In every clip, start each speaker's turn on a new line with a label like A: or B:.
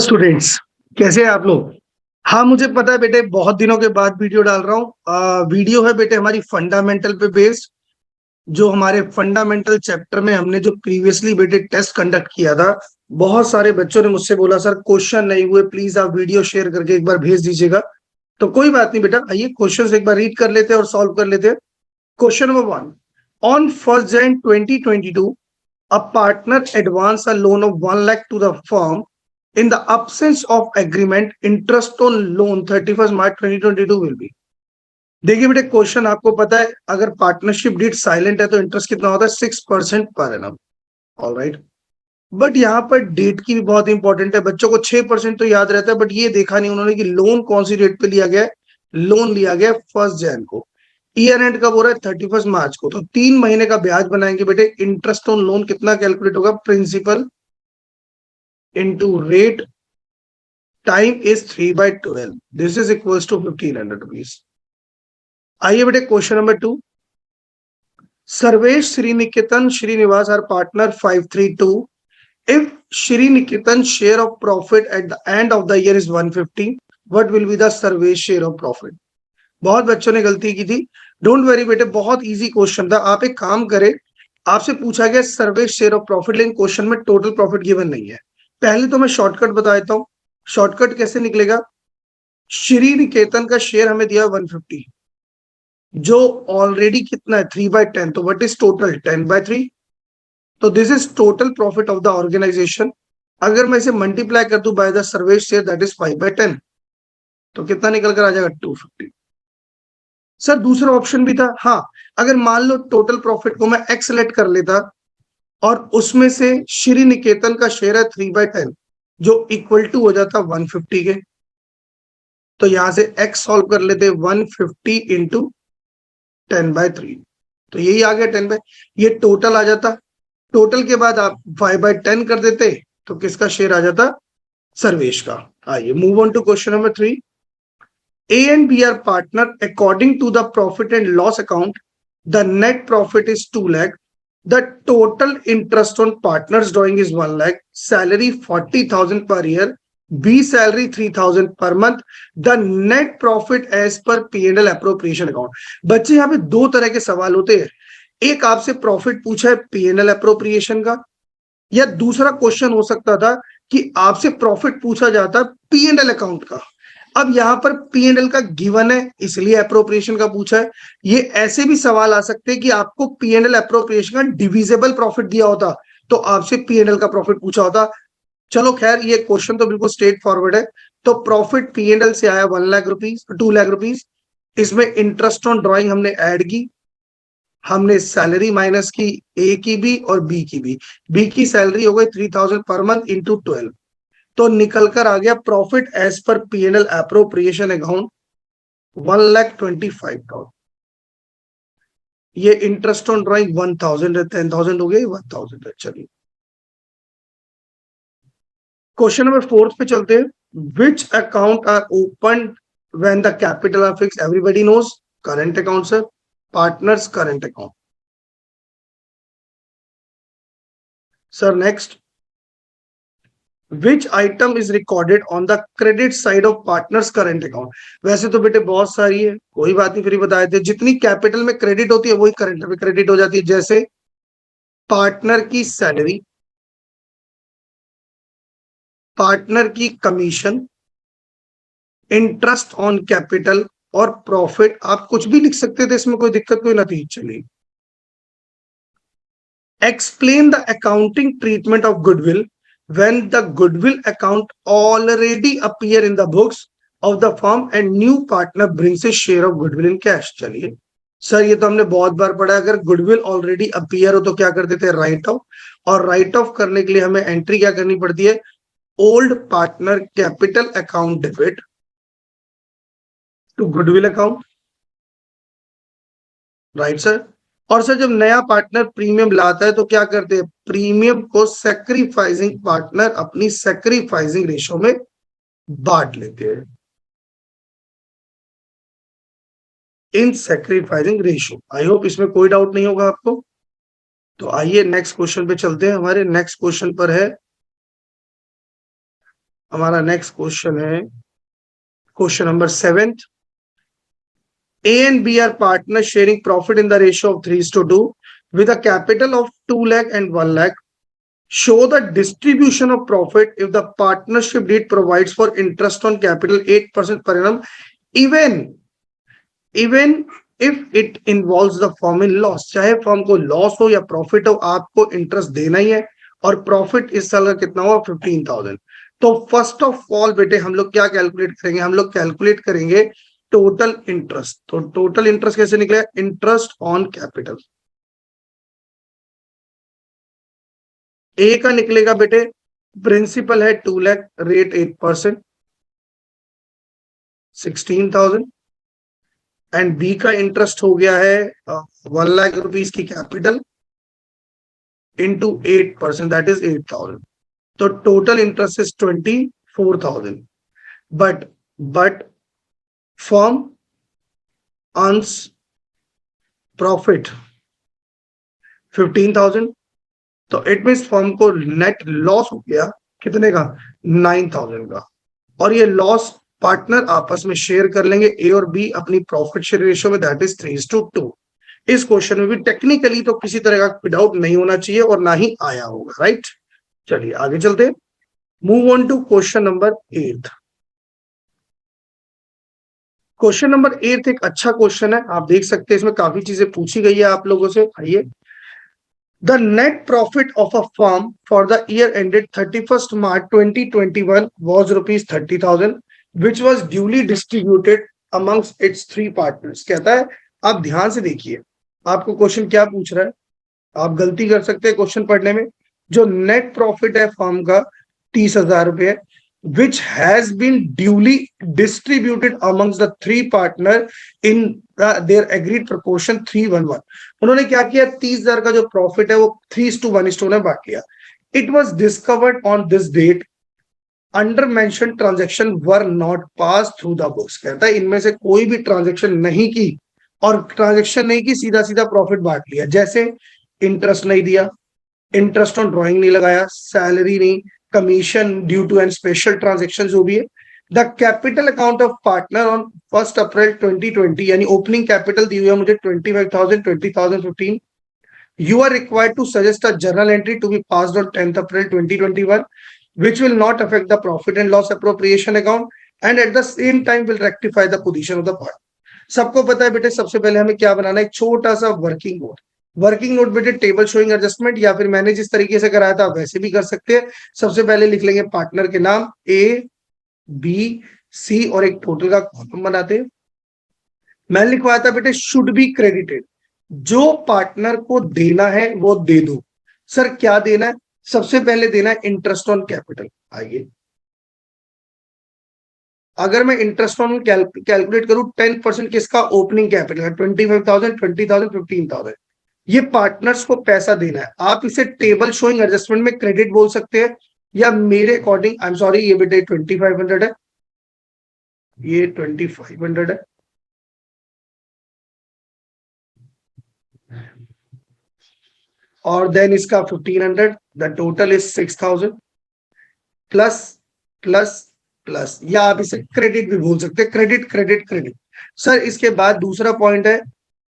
A: Students, कैसे हैं आप लोग। हाँ, मुझे पता है बेटे, बहुत दिनों के बाद वीडियो डाल रहा हूँ। वीडियो है बेटे हमारी फंडामेंटल पे बेस्ड। जो हमारे फंडामेंटल चैप्टर में हमने जो प्रीवियसली बेटे टेस्ट कंडक्ट किया था, बहुत सारे बच्चों ने मुझसे बोला सर क्वेश्चन नहीं हुए, प्लीज आप वीडियो शेयर करके एक बार भेज दीजिएगा। तो कोई बात नहीं बेटा, आइए क्वेश्चन एक बार रीड कर लेते हैं और सॉल्व कर लेते हैं। Question number 1, on 1 Jan 2022 a partner advanced a loan of 1 lakh to the firm. In the absence of agreement, interest on loan 31st March 2022 will be। देखिए बेटे, क्वेश्चन आपको पता है, अगर पार्टनरशिप डीड साइलेंट है तो इंटरेस्ट कितना होता है? 6% पर एनम। ऑलराइट, बट यहाँ पर डेट की भी बहुत इंपॉर्टेंट है। बच्चों को 6% तो याद रहता है, बट ये देखा नहीं उन्होंने कि लोन कौन सी डेट पे लिया गया है। लोन लिया गया 1 Jan को। ईयर एंड कब हो रहा है? 31 मार्च को। तो 3 महीने का ब्याज बनाएंगे बेटे। इंटरेस्ट ऑन लोन कितना कैलकुलेट होगा? Principal into rate time is 3/12। This is equals to 1500 rupees. आइए बेटे question number 2, Sarvesh Shriniketan Shrinivas are partner 532। If Shrinikitan share of profit at the end of the year is 150, what will be the Sarvesh share of profit? बहुत बच्चों ने गलती की थी। Don't worry बेटे, बहुत इजी क्वेश्चन था। आप एक काम करें, आपसे पूछा गया सर्वेश शेयर ऑफ प्रॉफिट, लेकिन क्वेश्चन में टोटल प्रॉफिट गिवन नहीं है। पहले तो मैं शॉर्टकट बता देता हूं। शॉर्टकट कैसे निकलेगा? श्री निकेतन का शेयर हमें दिया 150, जो ऑलरेडी कितना है? 3/10। तो व्हाट इज टोटल? 10/3। तो this is total profit of the organisation. अगर मैं इसे मल्टीप्लाई कर दूं by the Sarvesh share, that is 5/10। तो कितना निकल कर आ जाएगा? 250। सर दूसरा ऑप्शन भी था। हाँ, अगर मान लो टोटल प्रॉफिट को मैं एक्स सेलेक्ट कर लेता और उसमें से श्री निकेतन का शेयर है 3/10, जो इक्वल टू हो जाता 150 के। तो यहां से एक्स सॉल्व कर लेते, 150 इंटू 10/3। तो यही आ गया 10 बाय, ये टोटल आ जाता। टोटल के बाद आप 5/10 कर देते, तो किसका शेयर आ जाता? सर्वेश का। आइए move on to question number 3। A and B are partner according to the profit and loss account. The net profit is 2 lakh. The total interest on partners drawing is 1 lakh. Salary 40,000 per year. B salary 3,000 per month. The net profit as per P&L appropriation account. बच्चे यहाँ पे दो तरह के सवाल होते हैं। एक आपसे प्रॉफिट पूछा है P&L एप्रोप्रिएशन का, या दूसरा क्वेश्चन हो सकता था कि आपसे प्रॉफिट पूछा जाता P&L अकाउंट का। अब यहाँ पर P&L का गिवन है, इसलिए एप्रोप्रिएशन का पूछा है। ये ऐसे भी सवाल आ सकते हैं कि आपको P&L एप्रोप्रिएशन का डिविजिबल प्रॉफिट दिया होता, तो आपसे P&L का प्रॉफिट पूछा होता। चलो खैर, ये क्वेश्चन तो बिल्कुल स्ट्रेट फॉरवर्ड है। तो प्रॉफिट P&L से आया 1 लाख रुपीज, 2 लाख रुपीज। इसमें इंटरेस्ट ऑन ड्रॉइंग हमने ऐड की, हमने सैलरी माइनस की, ए की भी और बी की भी। बी की सैलरी हो गई 3,000 पर मंथ इंटू 12। तो निकल कर आ गया profit as per P&L appropriation account 1,25,000। ये इंटरेस्ट ऑन ड्रॉइंग 1,000 है, 10,000 हो गई, 1,000 है। चलिए क्वेश्चन नंबर 4 पे चलते हैं। Which account are open when the capital are fix? Everybody knows current account sir, partners current account. Sir next, which item is recorded on the credit side of partners current account? वैसे तो बेटे बहुत सारी है, कोई बात नहीं, फिर ही बता देते। जितनी कैपिटल में क्रेडिट होती है वही करंट में क्रेडिट हो जाती है। जैसे पार्टनर की सैलरी, पार्टनर की कमीशन, इंटरेस्ट ऑन कैपिटल और प्रॉफिट। आप कुछ भी लिख सकते थे, इसमें कोई दिक्कत कोई नहीं। चलिए, explain the accounting treatment of goodwill when the goodwill account already appear in the books of the firm and new partner brings a share of goodwill in cash। चलिए सर, ये तो हमने बहुत बार पढ़ा। अगर गुडविल ऑलरेडी अपीयर हो तो क्या कर देते हैं? Write off. और राइट ऑफ करने के लिए हमें एंट्री क्या करनी पड़ती है? Old partner capital account debit to goodwill account. Right sir. और सर जब नया पार्टनर प्रीमियम लाता है तो क्या करते हैं? प्रीमियम को सैक्रिफाइसिंग पार्टनर अपनी सैक्रिफाइसिंग रेशो में बांट लेते हैं, इन सैक्रिफाइसिंग रेशो। आई होप इसमें कोई डाउट नहीं होगा आपको। तो आइए नेक्स्ट क्वेश्चन पे चलते हैं। हमारे नेक्स्ट क्वेश्चन पर है हमारा नेक्स्ट क्वेश्चन है question number 7. A and B are partners sharing profit in the ratio of 3:2 with a capital of 2 lakh and 1 lakh. Show the distribution of profit if the partnership deed provides for interest on capital 8% per annum, even if it involves the firm in loss. चाहे firm को loss हो या profit हो, आपको interest देना ही है. और profit इस साल का कितना हुआ? 15,000. तो फर्स्ट ऑफ ऑल बेटे हम लोग क्या कैलकुलेट करेंगे? हम लोग कैलकुलेट करेंगे टोटल इंटरेस्ट. तो टोटल इंटरेस्ट कैसे निकलेगा? Interest on capital. ए का निकलेगा बेटे, प्रिंसिपल है 2 लाख, रेट 8%, 16,000. एंड बी का इंटरेस्ट हो गया है 1 लाख रुपीज की capital into 8%, that is 8,000. So total interest is 24,000. But firm earns profit 15,000. तो इट मीन्स फर्म को नेट लॉस हो गया कितने का? 9,000 का. और ये लॉस पार्टनर आपस में शेयर कर लेंगे, ए और बी अपनी प्रॉफिट शेयर रेशियो में, दैट इज 3:2. इस क्वेश्चन में भी टेक्निकली तो किसी तरह का डाउट नहीं होना चाहिए और ना ही आया होगा. राइट, चलिए आगे चलते. Move on to question number 8. Question number 8 एक अच्छा क्वेश्चन है, आप देख सकते हैं इसमें काफी चीजें पूछी गई है आप लोगों से. आइए. The net profit of a firm for the year ended 31st March 2021 was rupees 30,000, which was duly distributed amongst its 3 partners. कहता है, आप ध्यान से देखिए आपको क्वेश्चन क्या पूछ रहा है. आप गलती कर सकते हैं क्वेश्चन पढ़ने में. जो नेट प्रॉफिट है फर्म का 30,000 रुपए, which has been duly distributed amongst the 3 partner in their agreed proportion 3:1:1. उन्होंने क्या किया? 30,000 का जो प्रॉफिट है वो 3:1 में बांट लिया. It was discovered on this date under mentioned transaction were not pass through the books. कहता है इनमें से कोई भी ट्रांजेक्शन नहीं की, और ट्रांजेक्शन नहीं की, सीधा सीधा प्रॉफिट बांट लिया. जैसे इंटरेस्ट नहीं दिया, इंटरेस्ट ऑन ड्रॉइंग नहीं लगाया, सैलरी नहीं, commission due to and special transaction जो भी है. The capital account of partner on 1 April 2020, यानी ओपनिंग कैपिटल दी हुई है मुझे 25,000, 20,000, 15. You are required to suggest a journal entry to be passed on 10th April 2021, which will not affect the profit and loss appropriation account and at the same time will rectify the position of the part. सबको पता है बेटे, सबसे पहले हमें क्या बनाना है? एक छोटा सा वर्किंग नोट. वर्किंग नोट बेटे टेबल शोइंग एडजस्टमेंट, या फिर मैंने जिस तरीके से कराया था वैसे भी कर सकते हैं. सबसे पहले लिख लेंगे पार्टनर के नाम ए, बी, सी और एक टोटल का कॉलम बनाते हैं. मैंने लिखवाया था बेटे शुड बी क्रेडिटेड. जो पार्टनर को देना है वो दे दो. सर क्या देना है? सबसे पहले देना है इंटरेस्ट ऑन कैपिटल. आइए, अगर मैं इंटरेस्ट ऑन कैलकुलेट करूं 10% किसका? Opening capital 25,000, 20,000, 15,000. ये पार्टनर्स को पैसा देना है. आप इसे टेबल शोइंग एडजस्टमेंट में क्रेडिट बोल सकते हैं, या मेरे अकॉर्डिंग, आई एम सॉरी, ये बेटे 2500 है, ये 2500 है. और देन इसका 1500, the total is 6,000 plus plus plus, या आप इसे क्रेडिट भी बोल सकते हैं. Credit credit credit. सर इसके बाद दूसरा पॉइंट है,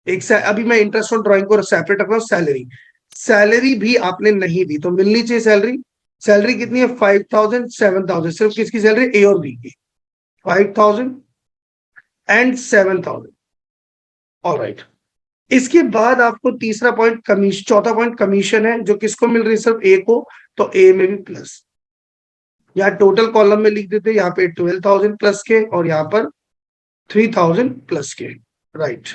A: एक अभी मैं इंटरेस्ट ऑन ड्राइंग को सेपरेट रख रहा हूँ. सैलरी, सैलरी भी आपने नहीं दी तो मिलनी चाहिए सैलरी. सैलरी कितनी है? 5,000, 7,000. सिर्फ किसकी सैलरी? ए और बी की. 5,000 एंड 7,000. ऑलराइट. इसके बाद आपको तीसरा पॉइंट कमीशन, चौथा पॉइंट कमीशन है, जो किसको मिल रही है? सिर्फ ए को. तो ए में भी प्लस. यहाँ टोटल कॉलम में लिख देते, यहाँ पे 12,000 प्लस के और यहाँ पर 3,000 प्लस के. राइट.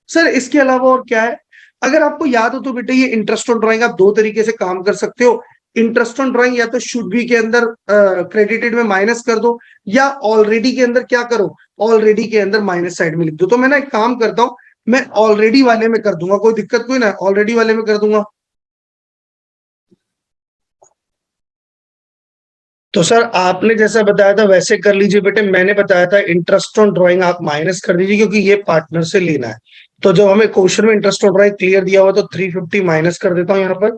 A: सर इसके अलावा और क्या है? अगर आपको याद हो तो बेटे ये इंटरेस्ट ऑन ड्राइंग आप 2 तरीके से काम कर सकते हो. इंटरेस्ट ऑन ड्राइंग या तो शुड बी के अंदर क्रेडिटेड में माइनस कर दो, या ऑलरेडी के अंदर क्या करो? ऑलरेडी के अंदर माइनस साइड में लिख दो. तो मैं ना एक काम करता हूं, मैं ऑलरेडी वाले में कर दूंगा, कोई दिक्कत कोई ना, ऑलरेडी वाले में कर दूंगा. तो सर आपने जैसा बताया था वैसे कर लीजिए बेटे. मैंने बताया था इंटरेस्ट ऑन ड्राइंग आप माइनस कर दीजिए, क्योंकि ये पार्टनर से लेना है. तो जब हमें क्वेश्चन में इंटरेस्ट ऑन ड्राइंग क्लियर दिया हुआ तो 350 माइनस कर देता हूं यहाँ पर.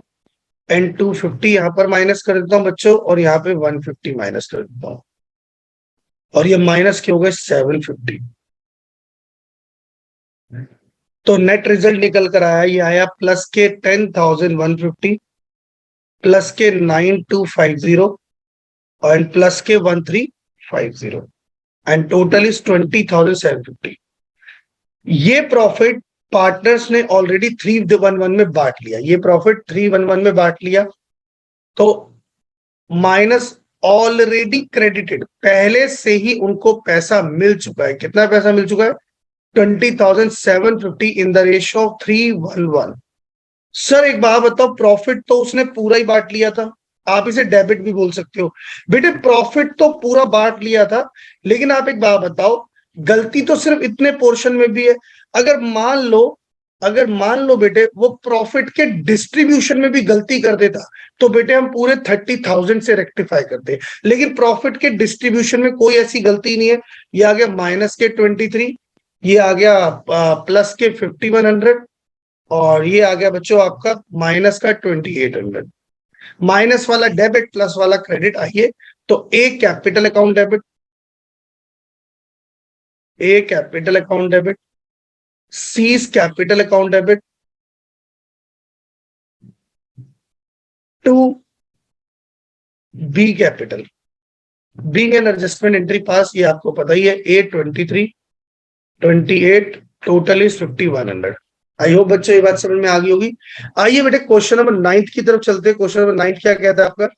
A: एंड 250 यहाँ पर माइनस कर देता हूँ बच्चों, और यहाँ पे 150 माइनस कर देता हूँ, और ये माइनस के हो गए 750। तो नेट रिजल्ट निकल कर आया, ये आया प्लस के 10,150, प्लस के 9250, एंड प्लस के 1350, एंड टोटल इज 20,750। ये प्रॉफिट पार्टनर्स ने ऑलरेडी 311 में बांट लिया, ये प्रॉफिट 311 में बांट लिया, तो माइनस ऑलरेडी क्रेडिटेड, पहले से ही उनको पैसा मिल चुका है। कितना पैसा मिल चुका है? 20,750 in the ratio of 311। Sir एक बात बताओ, प्रॉफिट तो उसने पूरा ही बांट लिया था, आप इसे डेबिट भी बोल सकते हो बेटे, प्रॉफिट तो पूरा बांट लिया था, लेकिन आप एक बात बताओ, गलती तो सिर्फ इतने पोर्शन में भी है। अगर मान लो बेटे वो प्रॉफिट के डिस्ट्रीब्यूशन में भी गलती कर देता, तो बेटे हम पूरे 30,000 से रेक्टिफाई करते, लेकिन प्रॉफिट के डिस्ट्रीब्यूशन में कोई ऐसी गलती नहीं है। ये आ गया माइनस के 23, ये आ गया प्लस के 5100, और ये आ गया बच्चों आपका माइनस का 2800। माइनस वाला डेबिट, प्लस वाला क्रेडिट। आइए, तो A capital account debit, A capital account debit, C is capital account debit, to B capital, being an adjustment entry pass, ये आपको पता ही है। A 23, 28, total is 5100। I hope बच्चों ये बात समझ में आ गई होगी। आइए बेटे क्वेश्चन नंबर 9 की तरफ चलते हैं। क्वेश्चन नंबर 9 क्या कहता है आपका?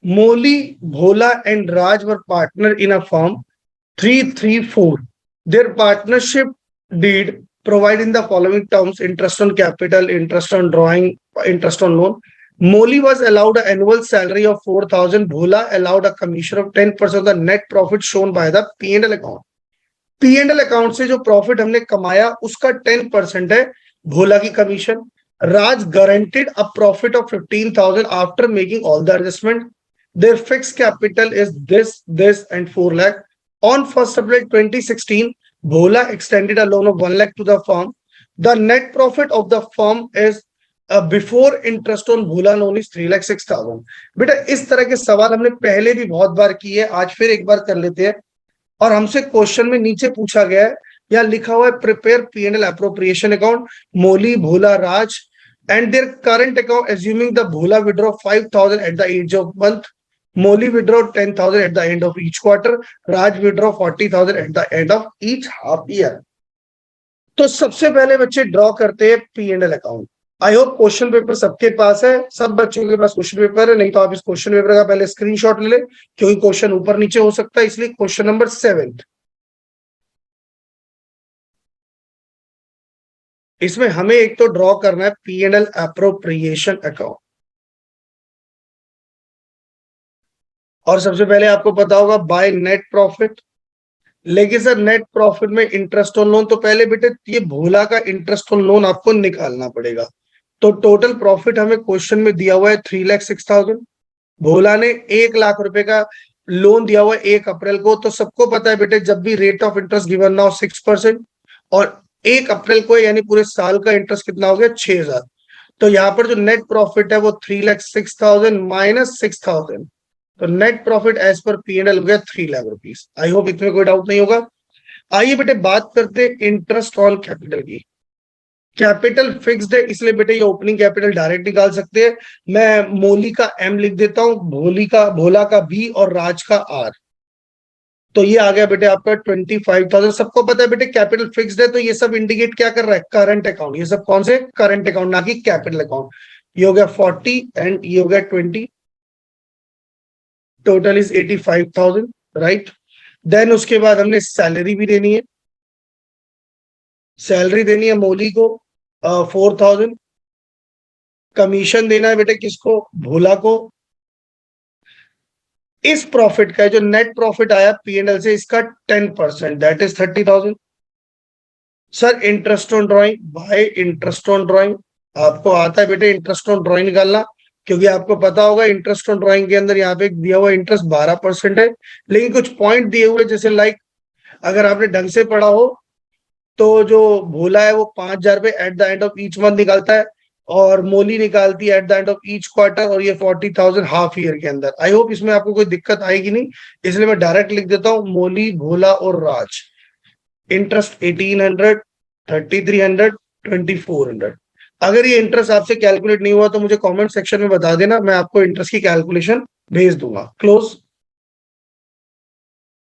A: Moli, Bhola and Raj were partner in a firm 334. Their partnership deed provide in the following terms: interest on capital, interest on drawing, interest on loan. Moli was allowed an annual salary of 4,000. Bhola allowed a commission of 10% of the net profit shown by the P&L account. P&L account से जो profit हमने कमाया उसका 10% है भोला की commission. Raj guaranteed a profit of 15,000 after making all the adjustment. Their fix capital is this and 4 lakh. On 1st April 2016, Bhola extended a loan of 1 lakh to the firm. The net profit of the firm is before interest on Bhola loan is 3,06,000. बेटा इस तरह के सवाल हमने पहले भी बहुत बार किए, आज फिर एक बार कर लेते हैं। और हमसे क्वेश्चन में नीचे पूछा गया है, या लिखा हुआ है prepare P&L appropriation account, Moli, Bhola, Raj and their current account assuming the Bhola withdraw 5,000 at the age of month. Moli withdraw 10,000 at the end of each quarter. Raj withdraw 40,000 at the end of each half year. तो सबसे पहले बच्चे draw करते हैं P&L account. I hope question paper सबके पास है, सब बच्चों के पास क्वेश्चन पेपर है, नहीं तो आप इस क्वेश्चन पेपर का पहले स्क्रीनशॉट ले ले, क्योंकि क्वेश्चन ऊपर नीचे हो सकता है, इसलिए क्वेश्चन नंबर 7, इसमें हमें एक तो ड्रॉ करना है P&L अप्रोप्रिएशन अकाउंट। और सबसे पहले आपको पता होगा बाय नेट प्रॉफिट, लेकिन सर नेट प्रॉफिट में इंटरेस्ट ऑन लोन, तो पहले बेटे ये भोला का इंटरेस्ट ऑन लोन आपको निकालना पड़ेगा। तो टोटल प्रॉफिट हमें क्वेश्चन में दिया हुआ है 3,06,000। भोला ने 1,00,000 रुपए का लोन दिया हुआ है 1 अप्रैल को। तो सबको पता है बेटे जब भी रेट ऑफ इंटरेस्ट गिवन ना हो 6%, और 1 अप्रैल को यानी पूरे साल का इंटरेस्ट कितना हो गया? 6,000। तो यहाँ पर जो नेट प्रॉफिट है वो 3,06,000 माइनस 6,000, तो net profit as per P&L हो गया 3,00,000 रुपीज। आई होप इसमें कोई डाउट नहीं होगा। आइए बेटे बात करते हैं इंटरेस्ट ऑन कैपिटल की। कैपिटल फिक्स्ड है, इसलिए बेटे ये ओपनिंग कैपिटल डायरेक्ट निकाल सकते हैं। मैं मोली का M लिख देता हूं, भोला का B और राज का R। तो ये आ गया बेटे आपका 25,000। सबको पता है बेटे कैपिटल फिक्स्ड है, तो ये सब इंडिकेट क्या कर रहा है? Current account. ये सब कौन से? करंट अकाउंट, ना कि कैपिटल अकाउंट। ये हो गया 40 एंड ये हो गया 20, टोटल इज 85,000, राइट। देन उसके बाद हमने सैलरी भी देनी है, सैलरी देनी है मोली को 4,000। कमीशन देना है बेटे किसको? भोला को। इस प्रॉफिट का जो नेट प्रॉफिट आया P&L से, इसका 10%, that is 30,000। Sir interest on drawing, भाई इंटरेस्ट ऑन ड्रॉइंग आपको आता है बेटे इंटरेस्ट ऑन ड्रॉइंग निकालना, क्योंकि आपको पता होगा इंटरेस्ट ऑन ड्रॉइंग के अंदर यहाँ पे दिया हुआ इंटरेस्ट 12% है, लेकिन कुछ पॉइंट दिए हुए, जैसे लाइक अगर आपने ढंग से पढ़ा हो तो जो भोला है वो 5,000 रुपए at the end of each month निकालता है, और मोली निकालती है at the end of each quarter, और ये 40,000 हाफ ईयर के अंदर। आई होप इसमें आपको कोई दिक्कत आएगी नहीं, इसलिए मैं डायरेक्ट लिख देता हूँ मोली, भोला और राज। इंटरेस्ट 1800, 3300, 2400। अगर ये इंटरेस्ट आपसे कैलकुलेट नहीं हुआ तो मुझे कमेंट सेक्शन में बता देना, मैं आपको इंटरेस्ट की कैलकुलेशन भेज दूंगा। क्लोज।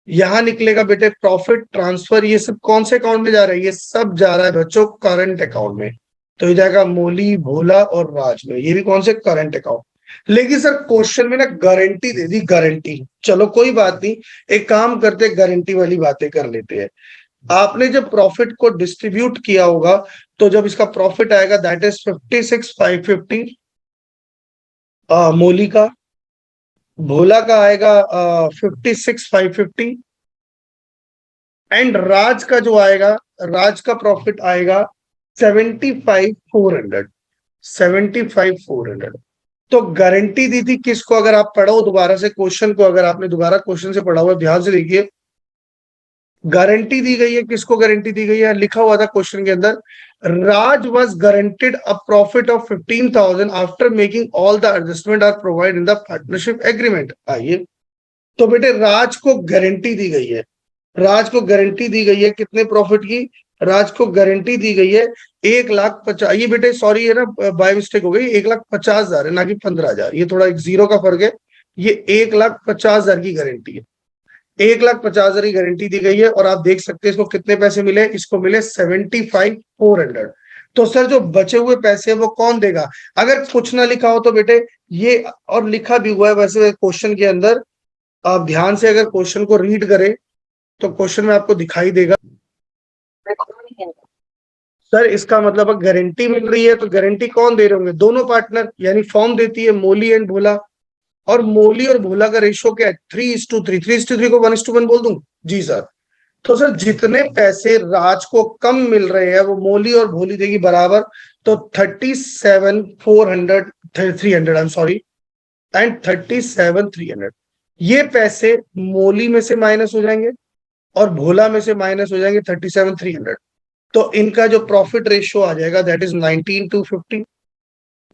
A: यहां निकलेगा बेटे प्रॉफिट ट्रांसफर, ये सब कौन से अकाउंट में जा रहा है? ये सब जा रहा है बच्चों करंट अकाउंट में। तो ये जाएगा मोली, भोला और राज में, ये भी कौन से करंट अकाउंट। लेकिन सर क्वेश्चन में ना गारंटी दे दी, गारंटी। चलो कोई बात नहीं, एक काम करते, गारंटी वाली बातें कर लेते हैं। आपने जब प्रॉफिट को डिस्ट्रीब्यूट किया होगा, तो जब इसका प्रॉफिट आएगा दैट इज 56,550 मोली का, भोला का आएगा 56,550, एंड राज का जो आएगा, राज का प्रॉफिट आएगा 75,400, 75,400। तो गारंटी दी थी किसको? अगर आप पढ़ो दोबारा से क्वेश्चन को, अगर आपने दोबारा क्वेश्चन से पढ़ा हुआ ध्यान से देखिए, गारंटी दी गई है किसको? गारंटी दी गई है, लिखा हुआ था क्वेश्चन के अंदर, Raj was guaranteed a profit of 15,000 after making all the adjustment are provide in the partnership agreement. आइए, तो बेटे राज को गारंटी दी गई है, राज को गारंटी दी गई है कितने प्रॉफिट की? राज को गारंटी दी गई है 1,50,000। ये बेटे सॉरी है ना, बाय मिस्टेक हो गई, 1,50,000 है ना कि 15,000, ये थोड़ा एक जीरो का फर्क है। ये 1,50,000 की गारंटी है, 1,50,000 की गारंटी दी गई है। और आप देख सकते हैं इसको कितने पैसे मिले, इसको मिले 75,400। तो सर जो बचे हुए पैसे वो कौन देगा? अगर कुछ ना लिखा हो तो बेटे ये, और लिखा भी हुआ है वैसे क्वेश्चन के अंदर, आप ध्यान से अगर क्वेश्चन को रीड करें तो क्वेश्चन में आपको दिखाई देगा। सर इसका मतलब गारंटी मिल रही है, तो गारंटी कौन दे रहे होंगे? दोनों पार्टनर, यानी फॉर्म देती है मोली एंड भोला। और मोली और भोला का रेशियो क्या है? 3:3। 3:3 को 1:1 बोल दूं? जी सर। तो सर जितने पैसे राज को कम मिल रहे हैं वो मोली और भोली देगी बराबर। तो 37,400, 300, आई एम सॉरी, एंड 37,300, ये पैसे मोली में से माइनस हो जाएंगे और भोला में से माइनस हो जाएंगे 37,300। तो इनका जो प्रॉफिट रेशियो आ जाएगा दैट इज 19:50,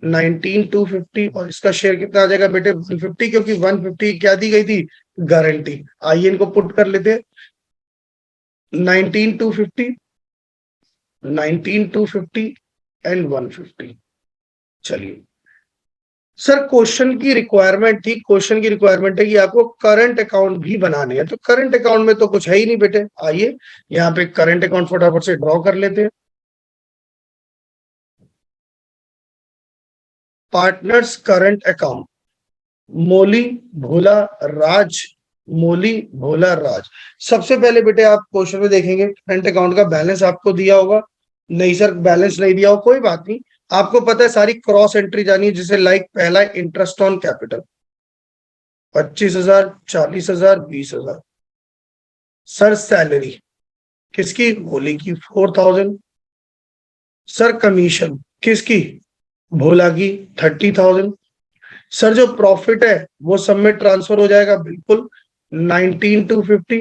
A: 19:50। और इसका शेयर कितना आ जाएगा बेटे? 150, क्योंकि 150 क्या दी गई थी? गारंटी। आइए इनको पुट कर लेते हैं, 19,250, 19,250 एंड 150। चलिए सर क्वेश्चन की रिक्वायरमेंट थी, क्वेश्चन की रिक्वायरमेंट है कि आपको करंट अकाउंट भी बनाने हैं। तो करंट अकाउंट में तो कुछ है ही नहीं बेटे। आइए यहाँ पे करंट अकाउंट फटाफट से ड्रॉ कर लेते हैं। Partners current account, Moli, Bhola, राज, मोली, भोला, राज। सबसे पहले बेटे आप क्वेश्चन में देखेंगे करंट अकाउंट का बैलेंस आपको दिया होगा। नहीं सर बैलेंस नहीं दिया हो, कोई बात नहीं, आपको पता है सारी क्रॉस एंट्री जानी है। जैसे लाइक पहला interest on capital 25,000, 40,000, 20,000। Sir salary किसकी? मोली की 4,000। सर कमीशन किसकी? भोला की 30,000। सर जो प्रॉफिट है वो सब में ट्रांसफर हो जाएगा बिल्कुल, 19,250,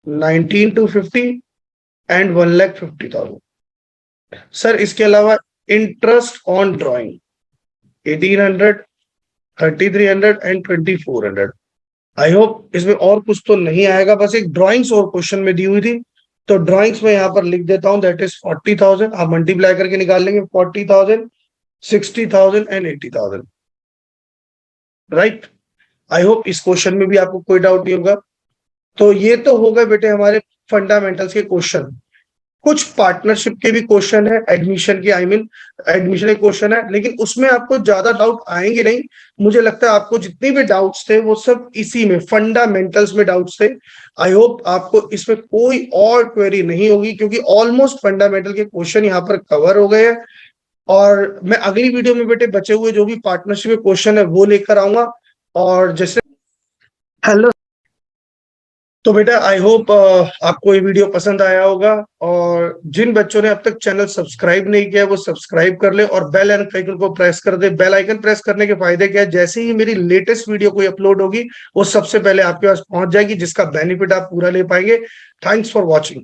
A: 19,250 एंड 1,50,000। सर इसके अलावा interest on drawing 1,800, 3,300 and 2,400। I hope इसमें और कुछ तो नहीं आएगा, बस एक ड्रॉइंग्स और क्वेश्चन में दी हुई थी, तो ड्रॉइंग्स में यहाँ पर लिख देता हूं दैट इज 40,000। आप मल्टीप्लाई करके निकाल लेंगे, 40,000, 60,000 एंड 80,000। राइट। आई होप इस क्वेश्चन में भी आपको कोई डाउट नहीं होगा। तो ये तो हो गए बेटे हमारे फंडामेंटल्स के क्वेश्चन। कुछ पार्टनरशिप के भी क्वेश्चन है, एडमिशन के, आई मीन एडमिशन के क्वेश्चन है, लेकिन उसमें आपको ज्यादा डाउट आएंगे नहीं। मुझे लगता है आपको जितने भी डाउट्स थे वो सब इसी में फंडामेंटल्स में डाउट्स थे। आई होप आपको इसमें कोई और क्वेरी नहीं होगी, क्योंकि ऑलमोस्ट फंडामेंटल के क्वेश्चन यहाँ पर कवर हो गए हैं। और मैं अगली वीडियो में बेटे बचे हुए जो भी पार्टनरशिप के क्वेश्चन है वो लेकर आऊंगा। और जैसे हेलो, तो बेटा आई होप आपको ये वीडियो पसंद आया होगा, और जिन बच्चों ने अब तक चैनल सब्सक्राइब नहीं किया वो सब्सक्राइब कर ले और बेल आइकन को प्रेस कर दे। बेल आइकन प्रेस करने के फायदे क्या है? जैसे ही मेरी लेटेस्ट वीडियो कोई अपलोड होगी वो सबसे पहले आपके पास पहुंच जाएगी, जिसका बेनिफिट आप पूरा ले पाएंगे। Thanks for watching.